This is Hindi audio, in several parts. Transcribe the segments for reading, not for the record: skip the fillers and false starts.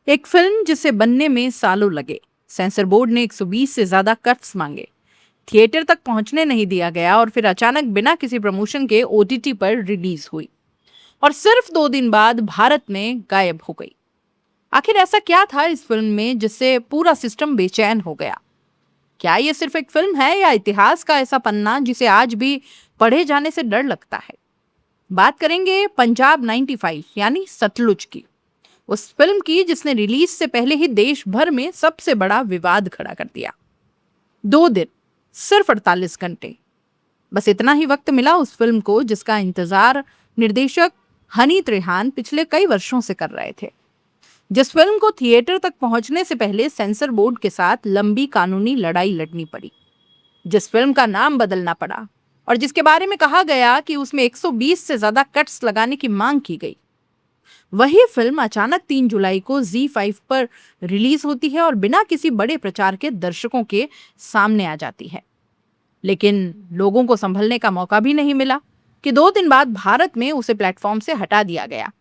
एक फिल्म जिसे बनने में सालों लगे, सेंसर बोर्ड ने 120 से ज्यादा कट्स मांगे, थिएटर तक पहुंचने नहीं दिया गया और फिर अचानक बिना किसी प्रमोशन के ओटीटी पर रिलीज हुई और सिर्फ 2 दिन बाद भारत में गायब हो गई। आखिर ऐसा क्या था इस फिल्म में जिससे पूरा सिस्टम बेचैन हो गया? क्या ये सिर्फ एक फिल्म है या इतिहास का ऐसा पन्ना जिसे आज भी पढ़े जाने से डर लगता है? बात करेंगे पंजाब 95 यानी सतलुज की, उस फिल्म की जिसने रिलीज से पहले ही देश भर में सबसे बड़ा विवाद खड़ा कर दिया। 2 दिन, सिर्फ 48 घंटे, बस इतना ही वक्त मिला उस फिल्म को जिसका इंतजार निर्देशक हनी त्रेहान पिछले कई वर्षों से कर रहे थे। जिस फिल्म को थिएटर तक पहुंचने से पहले सेंसर बोर्ड के साथ लंबी कानूनी लड़ाई लड़नी पड़ी, जिस फिल्म का नाम बदलना पड़ा और जिसके बारे में कहा गया कि उसमें 120 से ज्यादा कट्स लगाने की मांग की गई, वही फिल्म अचानक 3 जुलाई को Z5 पर रिलीज होती है और बिना किसी बड़े प्रचार के दर्शकों के सामने आ जाती है। लेकिन लोगों को संभलने का मौका भी नहीं मिला कि 2 दिन बाद भारत में उसे प्लेटफॉर्म से हटा दिया गया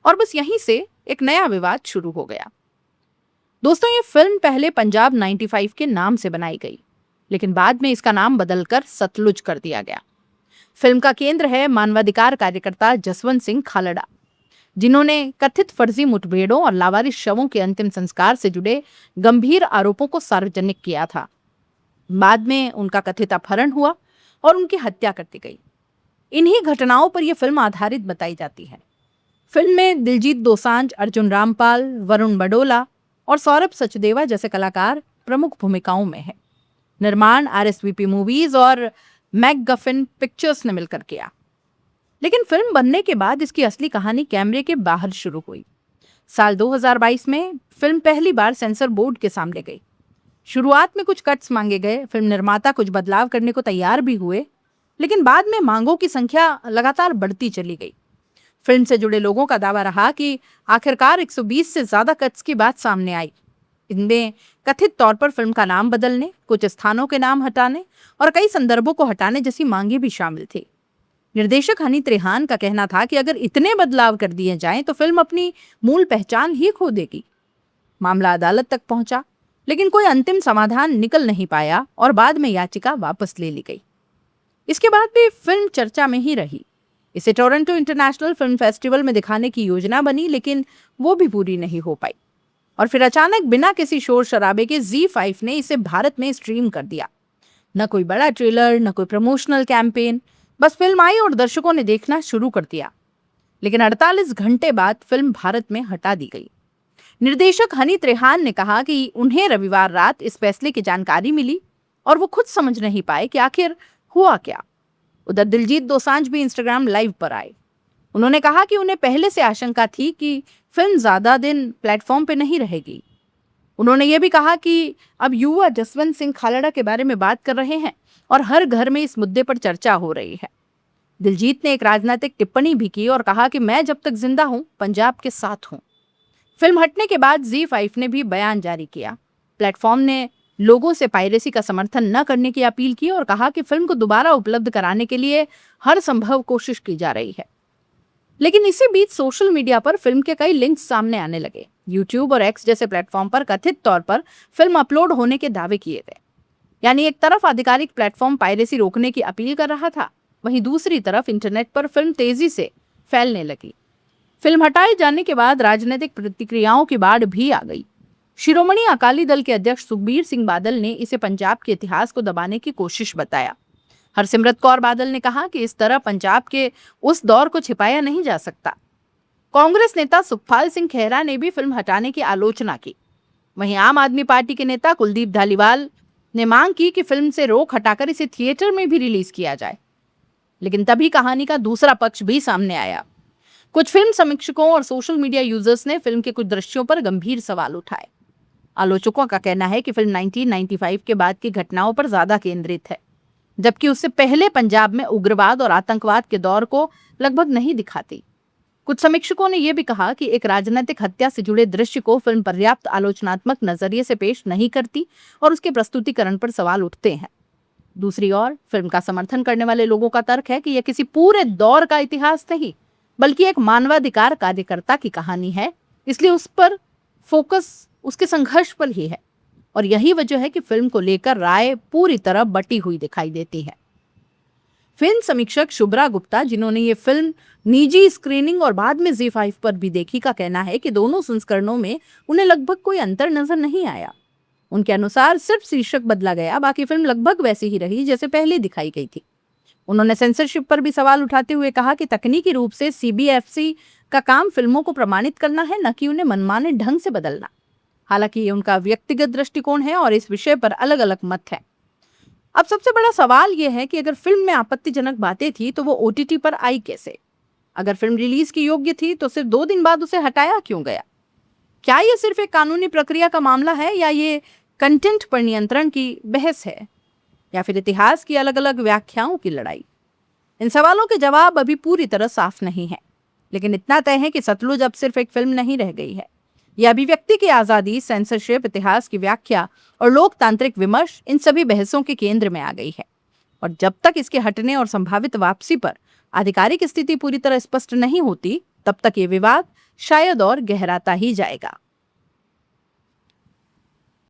और बस यहीं से एक नया विवाद शुरू हो गया। दोस्तों, ये फिल्म पहले पंजाब 95 के नाम से बनाई गई, लेकिन बाद में इसका नाम बदलकर सतलुज कर दिया गया। फिल्म का केंद्र है मानवाधिकार कार्यकर्ता जसवंत सिंह खालड़ा, जिन्होंने कथित फर्जी मुठभेड़ों और लावारिस शवों के अंतिम संस्कार से जुड़े गंभीर आरोपों को सार्वजनिक किया था। बाद में उनका कथित अपहरण हुआ और उनकी हत्या कर दी गई। इन्हीं घटनाओं पर यह फिल्म आधारित बताई जाती है। फिल्म में दिलजीत दोसांझ, अर्जुन रामपाल, वरुण बडोला और सौरभ सचदेवा जैसे कलाकार प्रमुख भूमिकाओं में हैं। निर्माण RSVP मूवीज और मैकगफिन पिक्चर्स ने मिलकर किया। लेकिन फिल्म बनने के बाद इसकी असली कहानी कैमरे के बाहर शुरू हुई। साल 2022 में फिल्म पहली बार सेंसर बोर्ड के सामने गई। शुरुआत में कुछ कट्स मांगे गए, फिल्म निर्माता कुछ बदलाव करने को तैयार भी हुए, लेकिन बाद में मांगों की संख्या लगातार बढ़ती चली गई। फिल्म से जुड़े लोगों का दावा रहा कि आखिरकार 120 से ज्यादा कट्स की बात सामने आई। इनमें कथित तौर पर फिल्म का नाम बदलने, कुछ स्थानों के नाम हटाने और कई संदर्भों को हटाने जैसी मांगे भी शामिल थी। निर्देशक हनी त्रेहान का कहना था कि अगर इतने बदलाव कर दिए जाएं तो फिल्म अपनी मूल पहचान ही खो देगी। मामला अदालत तक पहुंचा, लेकिन कोई अंतिम समाधान निकल नहीं पाया और बाद में याचिका वापस ले ली गई। इसके बाद भी फिल्म चर्चा में ही रही। इसे टोरंटो इंटरनेशनल फिल्म फेस्टिवल में दिखाने की योजना बनी, लेकिन वो भी पूरी नहीं हो पाई और फिर अचानक बिना किसी शोर शराबे के Z5 ने इसे भारत में स्ट्रीम कर दिया। न कोई बड़ा ट्रेलर, न कोई प्रमोशनल कैंपेन, बस फिल्म आई और दर्शकों ने देखना शुरू कर दिया। लेकिन 48 घंटे बाद फिल्म भारत में हटा दी गई। निर्देशक हनी त्रेहान ने कहा कि उन्हें रविवार रात इस फैसले की जानकारी मिली और वो खुद समझ नहीं पाए कि आखिर हुआ क्या। उधर दिलजीत दोसांझ भी इंस्टाग्राम लाइव पर आए। उन्होंने कहा कि उन्हें पहले से आशंका थी कि फिल्म ज्यादा दिन प्लेटफॉर्म पे नहीं रहेगी। उन्होंने ये भी कहा कि अब युवा जसवंत सिंह खालड़ा के बारे में बात कर रहे हैं और हर घर में इस मुद्दे पर चर्चा हो रही है। दिलजीत ने एक राजनीतिक टिप्पणी भी की और कहा कि मैं जब तक जिंदा हूं पंजाब के साथ हूं। फिल्म हटने के बाद Z5 ने भी बयान जारी किया। प्लेटफॉर्म ने लोगों से पायरेसी का समर्थन न करने की अपील की और कहा कि फिल्म को दोबारा उपलब्ध कराने के लिए हर संभव कोशिश की जा रही है। लेकिन इसी बीच सोशल मीडिया पर फिल्म के कई लिंक्स सामने आने लगे। YouTube और X जैसे प्लेटफॉर्म पर कथित तौर पर फिल्म अपलोड होने के दावे किए गए। यानी एक तरफ आधिकारिक प्लेटफॉर्म पायरेसी रोकने की अपील कर रहा था, वहीं दूसरी तरफ इंटरनेट पर फिल्म तेजी से फैलने लगी। फिल्म हटाए जाने के बाद राजनीतिक प्रतिक्रियाओं की बाढ़ भी आ गई। शिरोमणि अकाली दल के अध्यक्ष सुखबीर सिंह बादल ने इसे पंजाब के इतिहास को दबाने की कोशिश बताया। हरसिमरत कौर बादल ने कहा कि इस तरह पंजाब के उस दौर को छिपाया नहीं जा सकता। कांग्रेस नेता सुखपाल सिंह खेहरा ने भी फिल्म हटाने की आलोचना की। वहीं आम आदमी पार्टी के नेता कुलदीप धालीवाल ने मांग की कि फिल्म से रोक हटाकर इसे थिएटर में भी रिलीज किया जाए। लेकिन तभी कहानी का दूसरा पक्ष भी सामने आया। कुछ फिल्म समीक्षकों और सोशल मीडिया यूजर्स ने फिल्म के कुछ दृश्यों पर गंभीर सवाल उठाए। आलोचकों का कहना है कि फिल्म 1995 के बाद की घटनाओं पर ज्यादा केंद्रित है, जबकि उससे पहले पंजाब में उग्रवाद और आतंकवाद के दौर को लगभग नहीं दिखाती। कुछ समीक्षकों ने यह भी कहा कि एक राजनीतिक हत्या से जुड़े दृश्य को फिल्म पर्याप्त आलोचनात्मक नजरिए से पेश नहीं करती और उसके प्रस्तुतिकरण पर सवाल उठते हैं। दूसरी ओर फिल्म का समर्थन करने वाले लोगों का तर्क है कि यह किसी पूरे दौर का इतिहास नहीं, बल्कि एक मानवाधिकार कार्यकर्ता की कहानी है, इसलिए उस पर फोकस उसके संघर्ष पर ही है और यही वजह है कि फिल्म को लेकर राय पूरी तरह बटी हुई दिखाई देती है। फिल्म समीक्षक शुभ्रा गुप्ता, जिन्होंने ये फिल्म निजी स्क्रीनिंग और बाद में ZEE5 पर भी देखी, का कहना है कि दोनों संस्करणों में उन्हें लगभग कोई अंतर नजर नहीं आया। उनके अनुसार सिर्फ शीर्षक बदला गया, बाकी फिल्म लगभग वैसी ही रही जैसे पहले दिखाई गई थी। उन्होंने सेंसरशिप पर भी सवाल उठाते हुए कहा कि तकनीकी रूप से CBFC का काम फिल्मों को प्रमाणित करना है, न कि उन्हें मनमाने ढंग से बदलना। हालांकि ये उनका व्यक्तिगत दृष्टिकोण है और इस विषय पर अलग अलग मत है। अब सबसे बड़ा सवाल यह है कि अगर फिल्म में आपत्तिजनक बातें थी तो वो OTT पर आई कैसे? अगर फिल्म रिलीज की योग्य थी तो सिर्फ 2 दिन बाद उसे हटाया क्यों गया? क्या ये सिर्फ एक कानूनी प्रक्रिया का मामला है या ये कंटेंट पर नियंत्रण की बहस है या फिर इतिहास की अलग अलग व्याख्याओं की लड़ाई? इन सवालों के जवाब अभी पूरी तरह साफ नहीं है, लेकिन इतना तय है कि सतलुज अब सिर्फ एक फिल्म नहीं रह गई है। यह अभिव्यक्ति की आजादी, सेंसरशिप, इतिहास की व्याख्या और लोकतांत्रिक विमर्श इन सभी बहसों के केंद्र में आ गई है। और जब तक इसके हटने और संभावित वापसी पर आधिकारिक स्थिति पूरी तरह स्पष्ट नहीं होती, तब तक ये विवाद शायद और गहराता ही जाएगा।